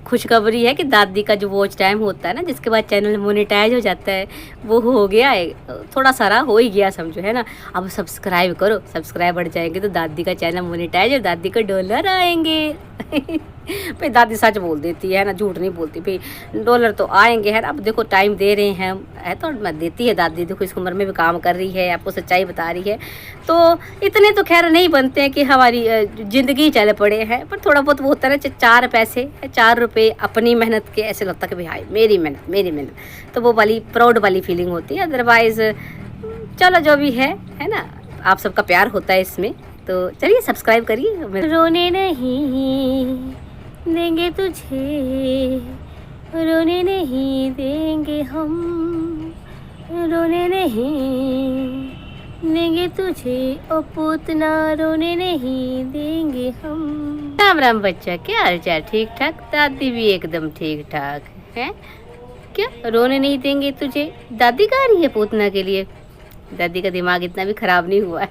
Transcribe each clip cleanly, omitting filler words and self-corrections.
खुशखबरी है कि दादी का जो वॉच टाइम होता है ना, जिसके बाद चैनल मोनेटाइज हो जाता है, वो हो गया है। थोड़ा सारा हो ही गया समझो, है ना। अब सब्सक्राइब करो, सब्सक्राइब बढ़ जाएंगे तो दादी का चैनल मोनेटाइज और दादी को डॉलर आएंगे। भाई दादी सच बोल देती है ना, झूठ नहीं बोलती भाई, डॉलर तो आएंगे है ना। अब देखो टाइम दे रहे हैं हम, है तो मैं देती है दादी, देखो इस उम्र में भी काम कर रही है, आपको सच्चाई बता रही है। तो इतने तो खैर नहीं बनते हैं कि हमारी ज़िंदगी चले पड़े हैं, पर थोड़ा बहुत वो होता है ना, 4 पैसे 4 रुपये अपनी मेहनत के, ऐसे लगता है कि भाई मेरी मेहनत, तो वो वाली प्राउड वाली फीलिंग होती है। अदरवाइज़ चलो जो भी है ना, आप सबका प्यार होता है इसमें। तो चलिए सब्सक्राइब करिए। रोने नहीं देंगे तुझे, रोने नहीं देंगे हम, रोने नहीं देंगे तुझे ओ पूतना, रोने नहीं देंगे हम। राम राम बच्चा, क्या हाल चाल? ठीक ठाक? दादी भी एकदम ठीक ठाक है। क्या रोने नहीं देंगे तुझे? दादी गा रही है पूतना के लिए। दादी का दिमाग इतना भी खराब नहीं हुआ है।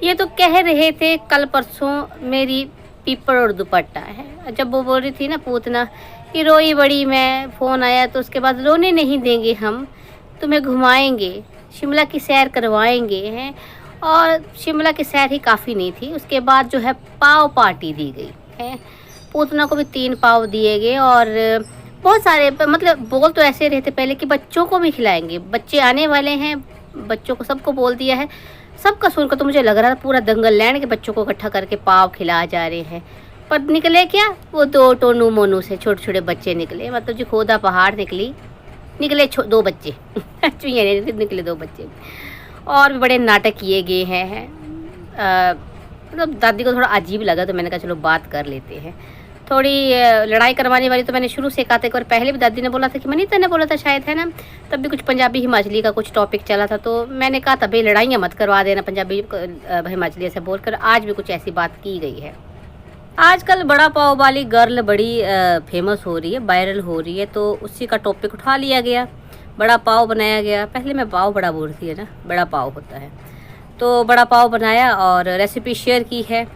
ये तो कह रहे थे कल परसों मेरी पीपड़ और दुपट्टा है, जब वो बोल रही थी ना पूतना कि रोई बड़ी मैं, फ़ोन आया तो उसके बाद रोने नहीं देंगे हम, तुम्हें घुमाएंगे, शिमला की सैर करवाएंगे हैं। और शिमला की सैर ही काफ़ी नहीं थी, उसके बाद जो है पाव पार्टी दी गई है। पूतना को भी 3 पाव दिए गए और बहुत सारे, मतलब बोल तो ऐसे रहे थे पहले कि बच्चों को भी खिलाएंगे, बच्चे आने वाले हैं, बच्चों को सबको बोल दिया है। सबका सुनकर तो मुझे लग रहा था पूरा दंगल लैंड के बच्चों को इकट्ठा करके पाव खिला जा रहे हैं। पर निकले क्या, वो 2 टोनू मोनू से छोटे छोटे बच्चे निकले, मतलब जो खोदा पहाड़ निकले 2 बच्चे। चुईया निकले 2 बच्चे। और भी बड़े नाटक किए गए हैं। मतलब दादी को थोड़ा अजीब लगा तो मैंने कहा चलो बात कर लेते हैं। थोड़ी लड़ाई करवाने वाली तो मैंने शुरू से कहा था, एक बार पहले भी दादी ने बोला था कि मनीता ने बोला था शायद, है ना, तब भी कुछ पंजाबी हिमाचली का कुछ टॉपिक चला था, तो मैंने कहा था भाई लड़ाइयाँ मत करवा देना पंजाबी हिमाचली ऐसे बोलकर। आज भी कुछ ऐसी बात की गई है। आजकल बड़ा पाव वाली गर्ल बड़ी फेमस हो रही है, वायरल हो रही है, तो उसी का टॉपिक उठा लिया गया, बड़ा पाव बनाया गया। पहले मैं पाव बड़ा बोलती है ना, बड़ा पाव होता है, तो बड़ा पाव बनाया और रेसिपी शेयर की है।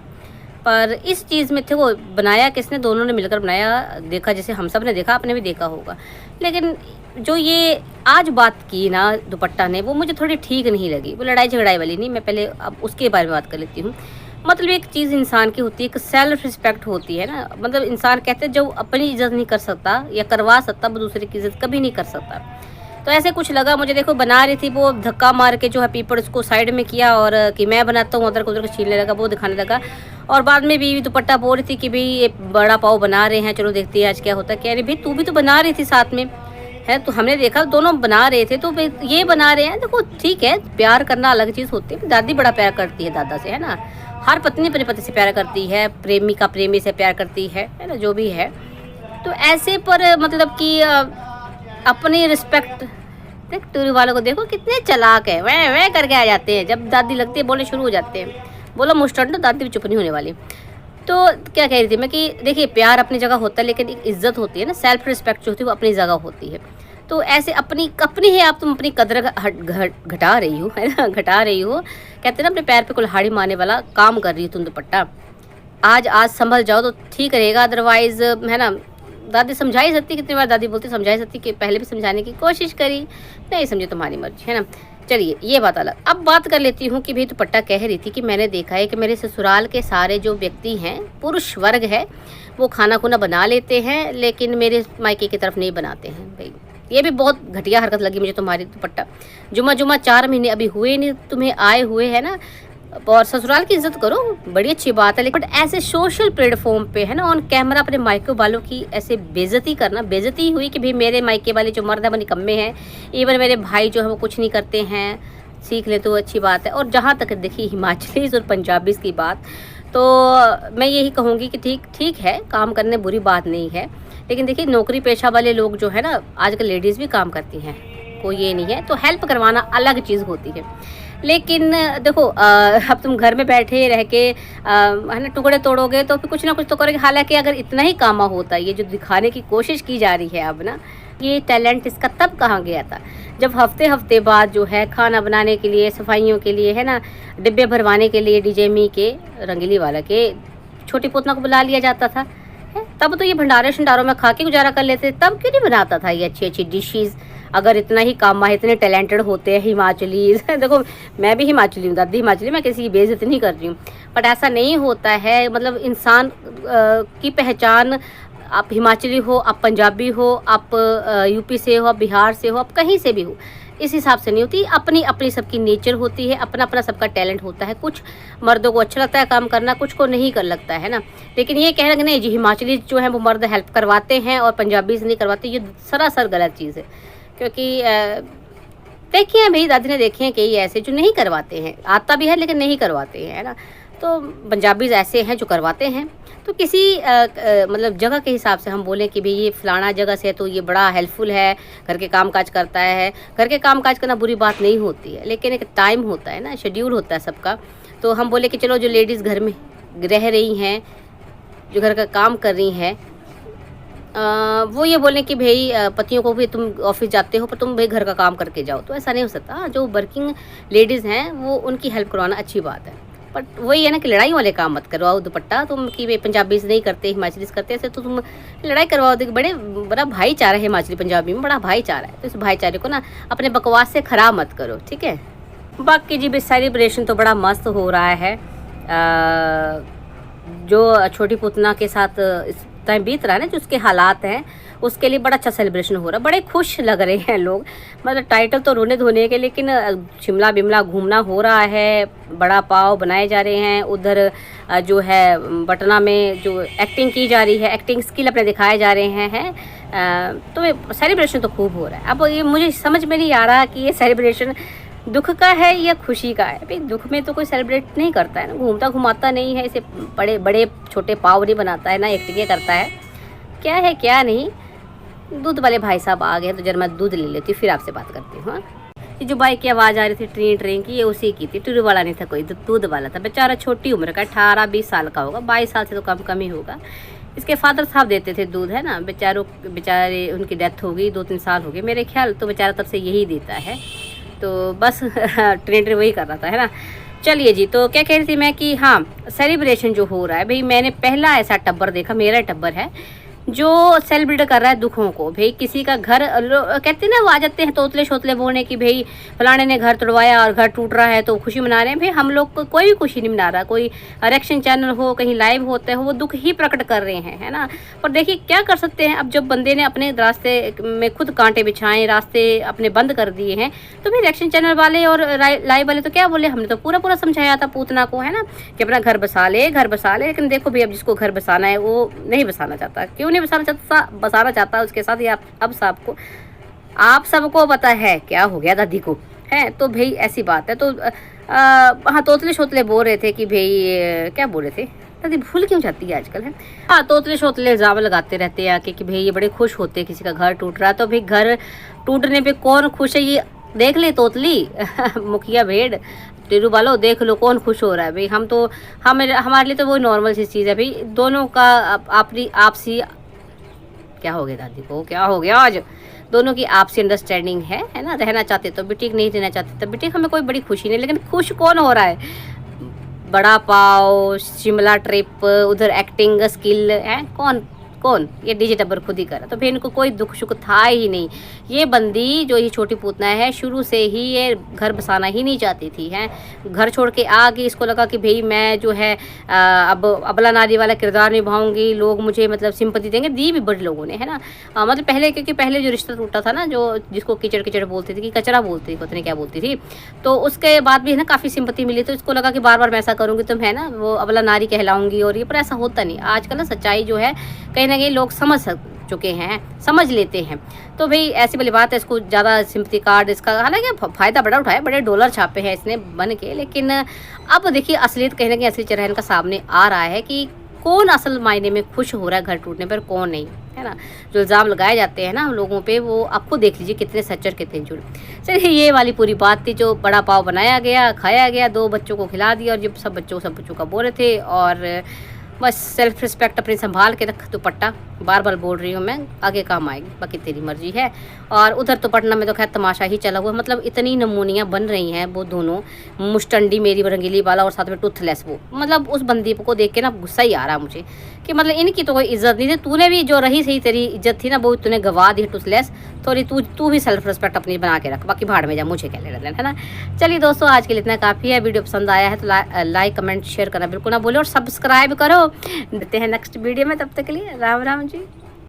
पर इस चीज़ में थे वो बनाया किसने, दोनों ने मिलकर बनाया। देखा जैसे हम सब ने देखा, आपने भी देखा होगा। लेकिन जो ये आज बात की ना दुपट्टा ने, वो मुझे थोड़ी ठीक नहीं लगी। वो लड़ाई झगड़ाई वाली नहीं, मैं पहले अब उसके बारे में बात कर लेती हूँ। मतलब एक चीज़ इंसान की होती है, एक सेल्फ रिस्पेक्ट होती है ना। मतलब इंसान कहते हैं जो अपनी इज्जत नहीं कर सकता या करवा सकता, वो दूसरे की इज्जत कभी नहीं कर सकता। तो ऐसे कुछ लगा मुझे। देखो बना रही थी वो, धक्का मार के जो है पीपड़ उसको साइड में किया और कि मैं बनाता हूँ, उधर को छीनने लगा, वो दिखाने लगा। और बाद में भी दुपट्टा बोल रही थी कि भाई ये बड़ा पाव बना रहे हैं, चलो देखते हैं आज क्या होता है। कह रही भाई तू भी तो बना रही थी साथ में, है, तो हमने देखा दोनों बना रहे थे, तो ये बना रहे हैं। देखो ठीक है, प्यार करना अलग चीज़ होती है। दादी बड़ा प्यार करती है दादा से, है ना। हर पत्नी अपने पति से प्यार करती है, प्रेमी का प्रेमी से प्यार करती है ना, जो भी है। तो ऐसे पर मतलब कि अपनी रिस्पेक्ट, देख टूरी वालों को देखो कितने चालाक है, वह करके आ जाते हैं। जब दादी लगती है बोलने शुरू हो जाते हैं, बोलो मुस्टन, तो दादी भी चुप नहीं होने वाली। तो क्या कह रही थी मैं कि देखिए प्यार अपनी जगह होता है, लेकिन एक इज्जत होती है ना, सेल्फ रिस्पेक्ट जो होती है वो अपनी जगह होती है। तो ऐसे अपनी है, आप तुम अपनी कदर घटा रही हो, है ना, घटा रही हो। कहते हैं ना अपने पैर पे कुल्हाड़ी मारने वाला काम कर रही हो तुम दुपट्टा। आज संभल जाओ तो ठीक रहेगा, अदरवाइज है ना। दादी समझा ही सकती, कितनी बार दादी बोलती समझा ही सकती, कि पहले भी समझाने की कोशिश करी, नहीं समझे तुम्हारी मर्जी, है ना। चलिए ये बात अलग। अब बात कर लेती हूँ कि भाई दुपट्टा कह रही थी कि मैंने देखा है कि मेरे ससुराल के सारे जो व्यक्ति हैं, पुरुष वर्ग है, वो खाना खुना बना लेते हैं, लेकिन मेरे मायके की तरफ नहीं बनाते हैं। भाई ये भी बहुत घटिया हरकत लगी मुझे तुम्हारी दुपट्टा। जुमा 4 महीने अभी हुए नहीं तुम्हें आए हुए, है ना, और ससुराल की इज्जत करो, बड़ी अच्छी बात है। लेकिन ऐसे सोशल प्लेटफॉर्म पे, है ना, ऑन कैमरा अपने मायके वालों की ऐसे बेइज्जती करना, बेइज्जती हुई कि भाई मेरे मायके वाले जो मर्द है वो निकम्मे हैं, इवन मेरे भाई जो है वो कुछ नहीं करते हैं, सीख ले तो अच्छी बात है। और जहाँ तक देखिए हिमाचलीज और पंजाबीज़ की बात, तो मैं यही कहूँगी कि ठीक है, काम करने बुरी बात नहीं है, लेकिन देखिए नौकरी पेशा वाले लोग जो है ना, आजकल लेडीज़ भी काम करती हैं, कोई ये नहीं है, तो हेल्प करवाना अलग चीज़ होती है। लेकिन देखो अब तुम घर में बैठे रह के है ना टुकड़े तोड़ोगे तो फिर कुछ ना कुछ तो करोगे। हालांकि अगर इतना ही कामा होता, ये जो दिखाने की कोशिश की जा रही है अब ना, ये टैलेंट इसका तब कहाँ गया था जब हफ्ते बाद जो है खाना बनाने के लिए, सफाइयों के लिए, है ना, डिब्बे भरवाने के लिए डीजे मी के, रंगीली वाला के छोटी पोतना को बुला लिया जाता था, है? तब तो ये भंडारे शंडारों में खा के गुजारा कर लेते, तब क्यों नहीं बनाता था ये अच्छी अच्छी डिशेज़। अगर इतना ही काम है, इतने टैलेंटेड होते हैं हिमाचली देखो मैं भी हिमाचली हूँ, दादी हिमाचली, मैं किसी की बेइज्जती नहीं कर रही हूँ, बट ऐसा नहीं होता है। मतलब इंसान की पहचान, आप हिमाचली हो, आप पंजाबी हो, आप यूपी से हो, आप बिहार से हो, आप कहीं से भी हो, इस हिसाब से नहीं होती। अपनी अपनी सबकी नेचर होती है, अपना अपना सबका टैलेंट होता है। कुछ मर्दों को अच्छा लगता है काम करना, कुछ को नहीं कर लगता है ना। लेकिन ये कहना कि नहीं जी हिमाचली जो है वो मर्द हेल्प करवाते हैं और पंजाबी से नहीं करवाते, ये सरासर गलत चीज़ है। क्योंकि देखिए हैं भाई, दादी ने देखे हैं कई ऐसे जो नहीं करवाते हैं, आता भी है लेकिन नहीं करवाते हैं, है ना। तो पंजाबीज ऐसे हैं जो करवाते हैं। तो किसी मतलब जगह के हिसाब से हम बोलें कि भाई ये फलाना जगह से है तो ये बड़ा हेल्पफुल है, घर के काम काज करता है। घर के काम काज करना बुरी बात नहीं होती है, लेकिन एक टाइम होता है ना, शेड्यूल होता है सबका। तो हम बोले कि चलो जो लेडीज़ घर में रह रही हैं, जो घर का काम कर रही हैं, वो ये बोलें कि भाई पतियों को भी तुम ऑफिस जाते हो पर तुम भाई घर का काम करके जाओ, तो ऐसा नहीं हो सकता। जो वर्किंग लेडीज़ हैं वो उनकी हेल्प करवाना अच्छी बात है, बट वही है ना कि लड़ाई वाले काम मत करवाओ। दुपट्टा तुम कि भाई पंजाबी से नहीं करते, हिमाचली से करते, ऐसे तो तुम लड़ाई करवाओ। देखो बड़ा भाईचारा है हिमाचली पंजाबी में, बड़ा भाईचारा है। तो इस भाईचारे को ना अपने बकवास से ख़राब मत करो, ठीक है। बाकी जी भी सेलिब्रेशन तो बड़ा मस्त हो रहा है। जो छोटी पुतना के साथ इस टाइम बीत रहा है ना, जो उसके हालात हैं उसके लिए बड़ा अच्छा सेलिब्रेशन हो रहा है, बड़े खुश लग रहे हैं लोग। मतलब टाइटल तो रोने धोने के, लेकिन शिमला बिमला घूमना हो रहा है, बड़ा पाव बनाए जा रहे हैं। उधर जो है बटना में जो एक्टिंग की जा रही है, एक्टिंग स्किल अपने दिखाए जा रहे हैं। तो सेलिब्रेशन तो खूब हो रहा है। अब ये मुझे समझ में नहीं आ रहा कि ये सेलिब्रेशन दुख का है या खुशी का है। भाई दुख में तो कोई सेलिब्रेट नहीं करता है ना, घूमता घुमाता नहीं है, इसे बड़े बड़े छोटे पाव नहीं बनाता है ना, एक्टिंग करता है। क्या है क्या नहीं। दूध वाले भाई साहब आ गए तो जरा मैं दूध ले लेती हूँ, फिर आपसे बात करती हूँ। हाँ, ये जो बाइक की आवाज़ आ रही थी ट्रेन ट्रेन की, ये उसी की थी। टूरू वाला नहीं था कोई, दूध वाला था। बेचारा छोटी उम्र का, 18-20 साल का होगा, 22 साल से तो कम ही होगा। इसके फादर साहब देते थे दूध, है ना। बेचारे उनकी डेथ हो गई, 2-3 साल हो गए मेरे ख्याल। तो बेचारा तब से यही देता है, तो बस ट्रेन वही कर रहा था, है ना। चलिए जी, तो क्या कह रही थी मैं कि हाँ, सेलिब्रेशन जो हो रहा है भाई, मैंने पहला ऐसा टब्बर देखा, मेरा टब्बर है जो सेलिब्रेट कर रहा है दुखों को। भाई किसी का घर, कहते हैं ना वो आ जाते हैं तोतले शोतले बोलने की भाई फलाने ने घर तोड़वाया और घर टूट रहा है तो खुशी मना रहे हैं। भाई हम लोग को कोई भी खुशी नहीं मना रहा। कोई रिएक्शन चैनल हो, कहीं लाइव होते हो, वो दुख ही प्रकट कर रहे हैं, है ना। पर देखिए क्या कर सकते हैं, अब जब बंदे ने अपने रास्ते में खुद कांटे बिछाए, रास्ते अपने बंद कर दिए हैं, तो फिर रिएक्शन चैनल वाले और लाइव वाले तो क्या बोले। हमने तो पूरा पूरा समझाया था पूतना को, है ना, कि अपना घर बसा ले, घर बसा ले। लेकिन देखो भाई अब जिसको घर बसाना है वो नहीं बसाना चाहता। क्यों नहीं बसाना चाहता उसके साथ ये अब आप सबको पता है क्या हो गया दादी को, है। तो भाई ऐसी बात है। तो हाँ, तोतले शोतले बोल रहे थे कि भाई क्या बोल रहे थे, दादी भूल क्यों जाती है आजकल, है। हाँ, तोतले शोतले इल्जाम लगाते रहते हैं आके कि भाई ये बड़े खुश होते हैं किसी का घर टूट रहा है। तो भाई घर टूटने पे कौन खुश है ये देख ले तोतली मुखिया भेड़ टेरू वालों, देख लो कौन खुश हो रहा है। भाई हम तो हमारे लिए तो वो नॉर्मल सी चीज़ है। भाई दोनों का आपसी क्या हो गया दादी को, क्या हो गया आज, दोनों की आपसी अंडरस्टैंडिंग है ना। रहना चाहते तो भी ठीक, नहीं रहना चाहते तब भी ठीक, हमें कोई बड़ी खुशी नहीं। लेकिन खुश कौन हो रहा है, बड़ा पाव, शिमला ट्रिप, उधर एक्टिंग स्किल है, कौन ये डीजे टब्बर खुद ही करा। तो फिर इनको कोई दुख सुख था ही नहीं। ये बंदी जो ये छोटी पूतना है शुरू से ही ये घर बसाना ही नहीं चाहती थी, है। घर छोड़ के आ गई, इसको लगा कि भाई मैं जो है अब अबला नारी वाला किरदार निभाऊंगी, लोग मुझे मतलब सिंपत्ति देंगे। दी भी बड़े लोगों ने, है ना। मतलब पहले, क्योंकि पहले जो रिश्ता टूटा था ना, जो जिसको कीचड़ कीचड़ बोलती थी, कि कचरा बोलती थी, पता नहीं क्या बोलती थी, तो उसके बाद भी है ना काफ़ी सिंपत्ति मिली। तो इसको लगा कि बार बार मैं ऐसा करूँगी तो है ना वो अबला नारी कहलाऊंगी, और ये पर ऐसा होता नहीं। आजकल ना सच्चाई जो है कहीं ना कहीं लोग समझ चुके हैं, समझ लेते हैं। तो भाई ऐसी वाली बात है, इसको ज़्यादा सिंपैथी कार्ड इसका हालांकि फ़ायदा बड़ा उठाया, बड़े डॉलर छापे हैं इसने बन के। लेकिन अब देखिए असलियत कहीं ना कहीं असली चेहरा इनका सामने आ रहा है कि कौन असल मायने में खुश हो रहा है घर टूटने पर, कौन नहीं, है ना। जो इल्ज़ाम लगाए जाते हैं ना हम लोगों पे, वो आपको देख लीजिए कितने सच्चे और कितने झूठ। चलिए ये वाली पूरी बात थी। जो बड़ा पाव बनाया गया, खाया गया, 2 बच्चों को खिला दिया, और जब सब बच्चों का बोल रहे थे, और बस सेल्फ रिस्पेक्ट अपनी संभाल के रख, दुपट्टा बार बार बोल रही हूँ मैं, आगे काम आएगी, बाकी तेरी मर्जी है। और उधर तो पटना में तो खैर तमाशा ही चला हुआ, मतलब इतनी नमूनियाँ बन रही हैं वो दोनों, मुस्टंडी मेरी रंगीली वाला और साथ में टूथलेस वो, मतलब उस बंदी को देख के ना गुस्सा ही आ रहा मुझे कि मतलब इनकी तो कोई इज्जत नहीं थी। तूने भी जो रही सही तेरी इज्जत थी ना वो तूने गवा दी टूथलेस। थोड़ी तू भी सेल्फ रिस्पेक्ट अपनी बना के रख, बाकी भाड़ में जा, मुझे क्या लेना देना, है ना। चलिए दोस्तों, आज के लिए इतना काफ़ी है। वीडियो पसंद आया है तो लाइक कमेंट शेयर करना बिल्कुल ना भूलो और सब्सक्राइब करो। मिलते हैं नेक्स्ट वीडियो में, तब तक के लिए राम राम जी।